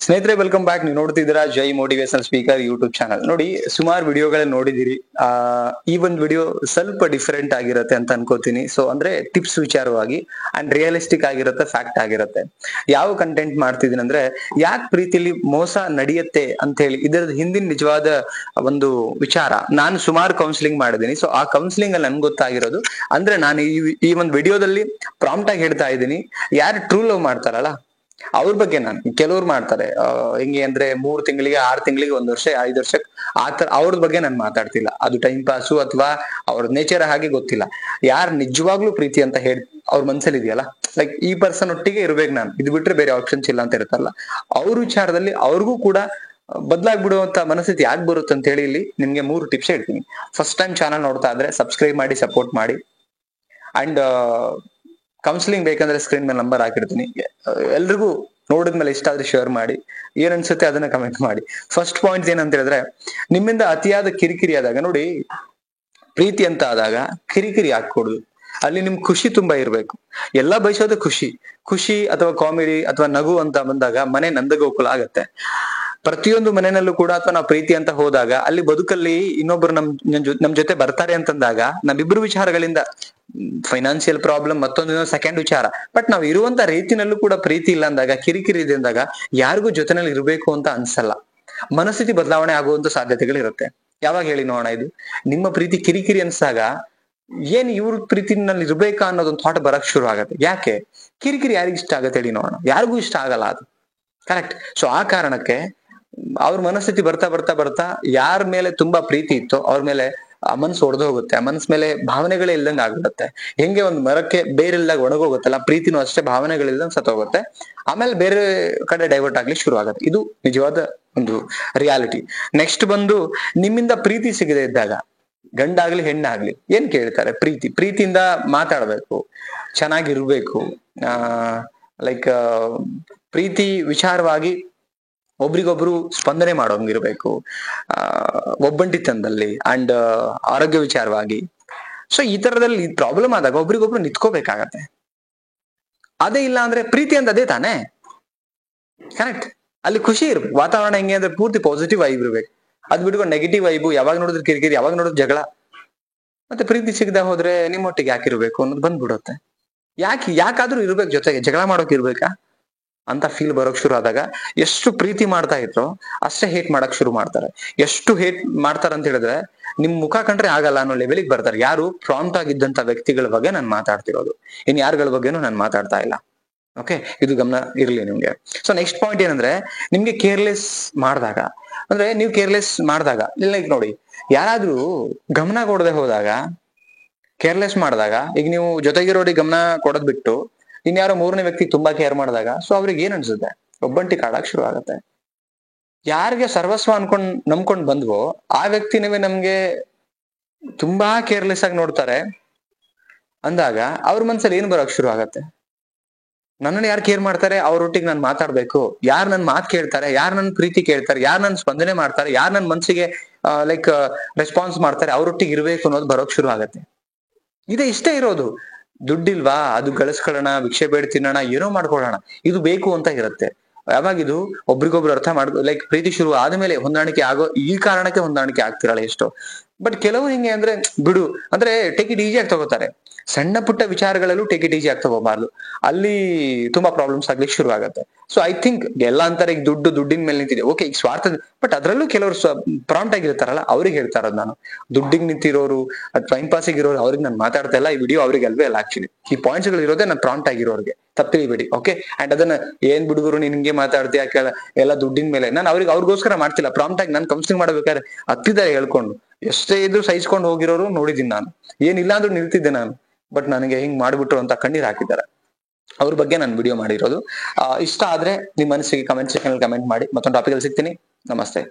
ಸ್ನೇಹಿತರೆ, welcome back. ನೀವು ನೋಡ್ತಿದ್ದೀರಾ ಜೈ ಮೋಟಿವೇಶನಲ್ ಸ್ಪೀಕರ್ ಯೂಟ್ಯೂಬ್ ಚಾನಲ್. ನೋಡಿ, ಸುಮಾರು ವಿಡಿಯೋಗಳನ್ನ ನೋಡಿದಿರಿ. ಈ ಒಂದು ವಿಡಿಯೋ ಸ್ವಲ್ಪ ಡಿಫರೆಂಟ್ ಆಗಿರುತ್ತೆ ಅಂತ ಅನ್ಕೋತೀನಿ. ಸೊ ಅಂದ್ರೆ ಟಿಪ್ಸ್ ವಿಚಾರವಾಗಿ ಅಂಡ್ ರಿಯಲಿಸ್ಟಿಕ್ ಆಗಿರುತ್ತೆ, ಫ್ಯಾಕ್ಟ್ ಆಗಿರುತ್ತೆ. ಯಾವ ಕಂಟೆಂಟ್ ಮಾಡ್ತಿದ್ದೀನಿ ಅಂದ್ರೆ, ಯಾಕೆ ಪ್ರೀತಿಲಿ ಮೋಸ ನಡೆಯುತ್ತೆ ಅಂತ ಹೇಳಿ ಇದರದ ಹಿಂದಿನ ನಿಜವಾದ ಒಂದು ವಿಚಾರ. ನಾನು ಸುಮಾರು ಕೌನ್ಸಿಲಿಂಗ್ ಮಾಡಿದ್ದೀನಿ. ಸೊ ಆ ಕೌನ್ಸಿಲಿಂಗ್ ಅಲ್ಲಿ ನನ್ಗೆ ಗೊತ್ತಾಗಿರೋದು ಅಂದ್ರೆ, ನಾನು ಈ ಒಂದು ವಿಡಿಯೋದಲ್ಲಿ ಪ್ರಾಂಪ್ಟ್ ಆಗಿ ಹೇಳ್ತಾ ಇದ್ದೀನಿ, ಯಾರು ಟ್ರೂ ಲವ್ ಮಾಡ್ತಾರಲ್ಲ ಅವ್ರ ಬಗ್ಗೆ. ನಾನು ಕೆಲವ್ರು ಮಾಡ್ತಾರೆ ಹೆಂಗೆ ಅಂದ್ರೆ 3 ತಿಂಗಳಿಗೆ 6 ತಿಂಗಳಿಗೆ 1 ವರ್ಷ 5 ವರ್ಷಕ್ಕೆ ಆತರ ಅವ್ರ ಬಗ್ಗೆ ನಾನು ಮಾತಾಡ್ತಿಲ್ಲ. ಅದು ಟೈಮ್ ಪಾಸು ಅಥವಾ ಅವ್ರ ನೇಚರ್ ಹಾಗೆ ಗೊತ್ತಿಲ್ಲ. ಯಾರು ನಿಜವಾಗ್ಲೂ ಪ್ರೀತಿ ಅಂತ ಹೇಳಿ ಅವ್ರ ಮನ್ಸಲ್ಲಿ ಇದೆಯಲ್ಲ, ಲೈಕ್ ಈ ಪರ್ಸನ್ ಒಟ್ಟಿಗೆ ಇರ್ಬೇಕು ನಾನು, ಇದು ಬಿಟ್ರೆ ಬೇರೆ ಆಪ್ಷನ್ಸ್ ಇಲ್ಲ ಅಂತ ಇರುತ್ತಲ್ಲ, ಅವ್ರ ವಿಚಾರದಲ್ಲಿ ಅವ್ರಿಗೂ ಕೂಡ ಬದಲಾಗ್ಬಿಡುವಂತ ಮನಸ್ಥಿತಿ ಯಾಕೆ ಬರುತ್ತೆ ಅಂತ ಹೇಳಿ ಇಲ್ಲಿ ನಿಮ್ಗೆ 3 ಟಿಪ್ಸ್ ಹೇಳ್ತೀನಿ. ಫಸ್ಟ್ ಟೈಮ್ ಚಾನಲ್ ನೋಡ್ತಾ ಇದ್ರೆ ಸಬ್ಸ್ಕ್ರೈಬ್ ಮಾಡಿ, ಸಪೋರ್ಟ್ ಮಾಡಿ. ಅಂಡ್ ಕೌನ್ಸಿಲಿಂಗ್ ಬೇಕಂದ್ರೆ ಸ್ಕ್ರೀನ್ ಮೇಲೆ ನಂಬರ್ ಹಾಕಿರ್ತೀನಿ. ಎಲ್ರಿಗೂ ನೋಡಿದ್ಮೇಲೆ ಇಷ್ಟ ಆದ್ರೆ ಶೇರ್ ಮಾಡಿ, ಏನ್ ಅನ್ಸುತ್ತೆ ಅದನ್ನ ಕಮೆಂಟ್ ಮಾಡಿ. ಫಸ್ಟ್ ಪಾಯಿಂಟ್ ಏನಂತ ಹೇಳಿದ್ರೆ, ನಿಮ್ಮಿಂದ ಅತಿಯಾದ ಕಿರಿಕಿರಿ ಆದಾಗ, ನೋಡಿ ಪ್ರೀತಿ ಅಂತ ಆದಾಗ ಕಿರಿಕಿರಿ ಹಾಕೊಡುದು. ಅಲ್ಲಿ ನಿಮ್ ಖುಷಿ ತುಂಬಾ ಇರ್ಬೇಕು. ಎಲ್ಲಾ ಬಯಸೋದು ಖುಷಿ ಅಥವಾ ಕಾಮಿಡಿ ಅಥವಾ ನಗು ಅಂತ ಬಂದಾಗ ಮನೆ ನಂದಗೋಕುಲ ಆಗತ್ತೆ. ಪ್ರತಿಯೊಂದು ಮನೆಯಲ್ಲೂ ಕೂಡ ಅಥವಾ ನಾವು ಪ್ರೀತಿ ಅಂತ ಹೋದಾಗ ಅಲ್ಲಿ ಬದುಕಲ್ಲಿ ಇನ್ನೊಬ್ರು ನಮ್ ಜೊತೆ ಬರ್ತಾರೆ ಅಂತಂದಾಗ ನಮ್ಮಿಬ್ರು ವಿಚಾರಗಳಿಂದ ಫೈನಾನ್ಸಿಯಲ್ ಪ್ರಾಬ್ಲಮ್ ಮತ್ತೊಂದು ಸೆಕೆಂಡ್ ವಿಚಾರ, ಬಟ್ ನಾವ್ ಇರುವಂತ ರೀತಿನಲ್ಲೂ ಕೂಡ ಪ್ರೀತಿ ಇಲ್ಲ ಅಂದಾಗ, ಕಿರಿಕಿರಿ ಇದೆ ಅಂದಾಗ ಯಾರಿಗೂ ಜೊತೆನಲ್ಲಿ ಇರ್ಬೇಕು ಅಂತ ಅನ್ಸಲ್ಲ. ಮನಸ್ಥಿತಿ ಬದಲಾವಣೆ ಆಗುವಂತ ಸಾಧ್ಯತೆಗಳಿರುತ್ತೆ. ಯಾವಾಗ ಹೇಳಿ ನೋಡೋಣ? ಇದು ನಿಮ್ಮ ಪ್ರೀತಿ ಕಿರಿಕಿರಿ ಅನ್ಸಾಗ ಏನ್ ಇವ್ರ ಪ್ರೀತಿನಲ್ಲಿ ಇರ್ಬೇಕಾ ಅನ್ನೋದೊಂದು ಥಾಟ್ ಬರಕ್ ಶುರು ಆಗತ್ತೆ. ಯಾಕೆ ಕಿರಿಕಿರಿ ಯಾರಿಗ ಇಷ್ಟ ಆಗತ್ತೆ ಹೇಳಿ ನೋಡೋಣ? ಯಾರಿಗೂ ಇಷ್ಟ ಆಗಲ್ಲ ಅದು, ಕರೆಕ್ಟ್? ಸೊ ಆ ಕಾರಣಕ್ಕೆ ಅವ್ರ ಮನಸ್ಥಿತಿ ಬರ್ತಾ ಬರ್ತಾ ಬರ್ತಾ ಯಾರ ಮೇಲೆ ತುಂಬಾ ಪ್ರೀತಿ ಇತ್ತೋ ಅವ್ರ ಮೇಲೆ ಆ ಮನ್ಸು ಒಡೆದು ಹೋಗುತ್ತೆ. ಆ ಮನ್ಸ್ ಮೇಲೆ ಭಾವನೆಗಳೇ ಇಲ್ದಂಗ ಆಗ್ಬಿಡುತ್ತೆ. ಹೆಂಗೆ ಒಂದ್ ಮರಕ್ಕೆ ಬೇರಿಲ್ದಾಗ ಒಣಗೋಗುತ್ತಲ್ಲ, ಪ್ರೀತಿನೂ ಅಷ್ಟೇ ಭಾವನೆಗಳಿಲ್ದಂಗ್ ಸತ್ತೋಗುತ್ತೆ. ಆಮೇಲೆ ಬೇರೆ ಕಡೆ ಡೈವರ್ಟ್ ಆಗ್ಲಿಕ್ಕೆ ಶುರು ಆಗುತ್ತೆ. ಇದು ನಿಜವಾದ ಒಂದು ರಿಯಾಲಿಟಿ. ನೆಕ್ಸ್ಟ್ ಬಂದು, ನಿಮ್ಮಿಂದ ಪ್ರೀತಿ ಸಿಗದೆ ಇದ್ದಾಗ ಗಂಡಾಗ್ಲಿ ಹೆಣ್ಣಾಗ್ಲಿ ಏನ್ ಕೇಳ್ತಾರೆ? ಪ್ರೀತಿಯಿಂದ ಮಾತಾಡ್ಬೇಕು, ಚೆನ್ನಾಗಿರ್ಬೇಕು, ಲೈಕ್ ಪ್ರೀತಿ ವಿಚಾರವಾಗಿ ಒಬ್ರಿಗೊಬ್ರು ಸ್ಪಂದನೆ ಮಾಡೋಂಗಿರ್ಬೇಕು, ಒಬ್ಬಂಟಿತನದಲ್ಲಿ ಅಂಡ್ ಆರೋಗ್ಯ ವಿಚಾರವಾಗಿ. ಸೊ ಈ ತರದಲ್ಲಿ ಪ್ರಾಬ್ಲಮ್ ಆದಾಗ ಒಬ್ರಿಗೊಬ್ರು ನಿಂತ್ಕೋಬೇಕಾಗತ್ತೆ. ಅದೇ ಇಲ್ಲ ಅಂದ್ರೆ ಪ್ರೀತಿ ಅಂತ ಅದೇ ತಾನೇ, ಕರೆಕ್ಟ್? ಅಲ್ಲಿ ಖುಷಿ ಇರ್ಬೇಕು. ವಾತಾವರಣ ಹೆಂಗೆ ಅಂದ್ರೆ ಪೂರ್ತಿ ಪಾಸಿಟಿವ್ ವೈಬ್ ಇರ್ಬೇಕು. ಅದ್ ಬಿಟ್ಕೊಂಡು ನೆಗೆಟಿವ್ ವೈಬು, ಯಾವಾಗ ನೋಡಿದ್ರೆ ಕಿರಿಕಿರಿ, ಯಾವಾಗ ನೋಡಿದ್ರೆ ಜಗಳ, ಮತ್ತೆ ಪ್ರೀತಿ ಸಿಗದೆ ಹೋದ್ರೆ ನಿಮ್ಮೊಟ್ಟಿಗೆ ಯಾಕಿರ್ಬೇಕು ಅನ್ನೋದು ಬಂದ್ಬಿಡುತ್ತೆ. ಯಾಕಾದ್ರೂ ಇರ್ಬೇಕು, ಜೊತೆಗೆ ಜಗಳ ಮಾಡೋಕೆ ಇರ್ಬೇಕಾ ಅಂತ ಫೀಲ್ ಬರೋಕ್ ಶುರು ಆದಾಗ, ಎಷ್ಟು ಪ್ರೀತಿ ಮಾಡ್ತಾ ಇದ್ರು ಅಷ್ಟೇ ಹೇಟ್ ಮಾಡಕ್ ಶುರು ಮಾಡ್ತಾರೆ. ಎಷ್ಟು ಹೇಟ್ ಮಾಡ್ತಾರೆ ಅಂತ ಹೇಳಿದ್ರೆ, ನಿಮ್ ಮುಖ ಕಂಡ್ರೆ ಆಗಲ್ಲ ಅನ್ನೋ ಲೆವೆಲಿಗೆ ಬರ್ತಾರೆ. ಯಾರು ಪ್ರಾಂಪ್ಟ್ ಆಗಿದ್ದಂತ ವ್ಯಕ್ತಿಗಳ ಬಗ್ಗೆ ನಾನು ಮಾತಾಡ್ತಿರೋದು, ಇನ್ ಯಾರುಗಳ ಬಗ್ಗೆನೂ ನಾನು ಮಾತಾಡ್ತಾ ಇಲ್ಲ. ಓಕೆ, ಇದು ಗಮನ ಇರ್ಲಿ ನಿಮ್ಗೆ. ಸೊ ನೆಕ್ಸ್ಟ್ ಪಾಯಿಂಟ್ ಏನಂದ್ರೆ, ನಿಮ್ಗೆ ಕೇರ್ಲೆಸ್ ಮಾಡಿದಾಗ, ಅಂದ್ರೆ ನೀವು ಕೇರ್ಲೆಸ್ ಮಾಡಿದಾಗ, ಲೈಕ್ ನೋಡಿ, ಯಾರಾದ್ರೂ ಗಮನ ಕೊಡದೆ ಹೋದಾಗ, ಕೇರ್ಲೆಸ್ ಮಾಡಿದಾಗ, ಈಗ ನೀವು ಜೊತೆಗಿರೋರಿಗೆ ಗಮನ ಕೊಡೋದ್ ಬಿಟ್ಟು ಇನ್ಯಾರೋ 3ನೇ ವ್ಯಕ್ತಿ ತುಂಬಾ ಕೇರ್ ಮಾಡಿದಾಗ, ಸೊ ಅವ್ರಿಗೆ ಏನ್ ಅನ್ಸುತ್ತೆ? ಒಬ್ಬಂಟಿ ಕಾಡಕ್ ಶುರು ಆಗತ್ತೆ. ಯಾರಿಗೆ ಸರ್ವಸ್ವ ನಂಬ್ಕೊಂಡ್ ಬಂದ್ವೋ ಆ ವ್ಯಕ್ತಿನವೇ ನಮ್ಗೆ ತುಂಬಾ ಕೇರ್ಲೆಸ್ ಆಗಿ ನೋಡ್ತಾರೆ ಅಂದಾಗ ಅವ್ರ ಮನ್ಸಲ್ಲಿ ಏನ್ ಬರೋಕ್ ಶುರು ಆಗತ್ತೆ? ನನ್ನನ್ನು ಯಾರು ಕೇರ್ ಮಾಡ್ತಾರೆ ಅವ್ರೊಟ್ಟಿಗೆ ನಾನು ಮಾತಾಡ್ಬೇಕು, ಯಾರು ನನ್ ಮಾತು ಕೇಳ್ತಾರೆ, ಯಾರು ನನ್ ಪ್ರೀತಿ ಕೇಳ್ತಾರೆ, ಯಾರು ನನ್ ಸ್ಪಂದನೆ ಮಾಡ್ತಾರೆ, ಯಾರು ನನ್ ಮನ್ಸಿಗೆ ಲೈಕ್ ರೆಸ್ಪಾನ್ಸ್ ಮಾಡ್ತಾರೆ, ಅವ್ರೊಟ್ಟಿಗೆ ಇರ್ಬೇಕು ಅನ್ನೋದು ಬರೋಕ್ ಶುರು ಆಗತ್ತೆ. ಇಷ್ಟೇ ಇರೋದು. ದುಡ್ಡಿಲ್ವಾ, ಅದು ಗಳಿಸ್ಕೊಳ್ಳೋಣ, ಭಿಕ್ಷೆ ಬೇಡ ತಿನ್ನೋಣ, ಏನೋ ಮಾಡ್ಕೊಳ್ಳೋಣ, ಇದು ಬೇಕು ಅಂತ ಇರುತ್ತೆ. ಯಾವಾಗಿದು ಒಬ್ರಿಗೊಬ್ರು ಅರ್ಥ ಲೈಕ್ ಪ್ರೀತಿ ಶುರು ಆದ್ಮೇಲೆ ಹೊಂದಾಣಿಕೆ ಆಗೋ, ಈ ಕಾರಣಕ್ಕೆ ಹೊಂದಾಣಿಕೆ ಆಗ್ತಿರಲ್ಲ ಎಷ್ಟೋ. ಬಟ್ ಕೆಲವು ಹೆಂಗೆ ಅಂದ್ರೆ, ಬಿಡು ಅಂದ್ರೆ ಟೇಕ್ ಇಟ್ ಈಸಿ ಆಗಿ ತಗೋತಾರೆ. ಸಣ್ಣ ಪುಟ್ಟ ವಿಚಾರಗಳಲ್ಲೂ ಟೇಕ್ ಇಟ್ ಈಸಿ ಆಗಿ ತಗೋಬಾರ್ದು. ಅಲ್ಲಿ ತುಂಬಾ ಪ್ರಾಬ್ಲಮ್ಸ್ ಆಗ್ಲಿಕ್ಕೆ ಶುರು ಆಗತ್ತೆ. ಸೊ ಐ ಥಿಂಕ್ ಎಲ್ಲ ಅಂತಾರೆ, ಈಗ ದುಡ್ಡಿನ ಮೇಲೆ ನಿಂತಿದೆ, ಓಕೆ, ಈಗ ಸ್ವಾರ್ಥ, ಬಟ್ ಅದ್ರಲ್ಲೂ ಕೆಲವರು ಪ್ರಾಂಪ್ಟ್ ಆಗಿರ್ತಾರಲ್ಲ, ಅವ್ರಿಗೆ ಹೇಳ್ತಾ ಇರೋದು ನಾನು. ದುಡ್ಡಿಗೆ ನಿಂತಿರೋರು, ಟೈಮ್ ಪಾಸಿಗೆ ಇರೋರು ಅವ್ರಿಗೆ ನಾನು ಮಾತಾಡ್ತಾ ಇಲ್ಲ. ಈ ವಿಡಿಯೋ ಅವ್ರಿಗೆ ಅಲ್ವೇ ಅಲ್ಲ, ಆಕ್ಚುಲಿ ಈ ಪಾಯಿಂಟ್ಸ್ ಗಳು ಇರೋದೇ ನಾನು ಪ್ರಾಂಪ್ಟ್ ಆಗಿರೋರಿಗೆ, ತಪ್ಪಿಬೇಡಿ. ಓಕೆ, ಅಂಡ್ ಅದನ್ನ ಏನ್ ಬಿಡುಗರು ನೀನ್ ಹಿಂಗೆ ಮಾತಾಡ್ತೀಯ ಎಲ್ಲ ದುಡ್ಡಿನ ಮೇಲೆ, ನಾನು ಅವ್ರಿಗೋಸ್ಕರ ಮಾಡ್ತಿಲ್ಲ. ಪ್ರಾಂಪ್ಟ್ ಆಗಿ ನಾನು ಕೌನ್ಸಿಲಿಂಗ್ ಮಾಡ್ಬೇಕಾದ್ರೆ ಹತ್ತಿದ್ದಾರೆ ಹೇಳ್ಕೊಂಡು, ಎಷ್ಟೇ ಇದ್ರು ಸಹಿಸ್ಕೊಂಡು ಹೋಗಿರೋರು ನೋಡಿದೀನಿ ನಾನು. ಏನಿಲ್ಲ ಅಂದ್ರೂ ನಿಲ್ತಿದ್ದೆ ನಾನು, ಬಟ್ ನನಗೆ ಹಿಂಗ್ ಮಾಡ್ಬಿಟ್ರು ಅಂತ ಕಣ್ಣೀರ್ ಹಾಕಿದ್ದಾರೆ. ಅವ್ರ ಬಗ್ಗೆ ನಾನು ವಿಡಿಯೋ ಮಾಡಿರೋದು. ಇಷ್ಟ ಆದ್ರೆ ನಿಮ್ ಮನಸ್ಸಿಗೆ ಕಮೆಂಟ್ ಸೆಕ್ಷನ್ ಅಲ್ಲಿ ಕಮೆಂಟ್ ಮಾಡಿ. ಮತ್ತೊಂದು ಟಾಪಿಕ್ ಅಲ್ಲಿ ಸಿಗ್ತೀನಿ. ನಮಸ್ತೆ.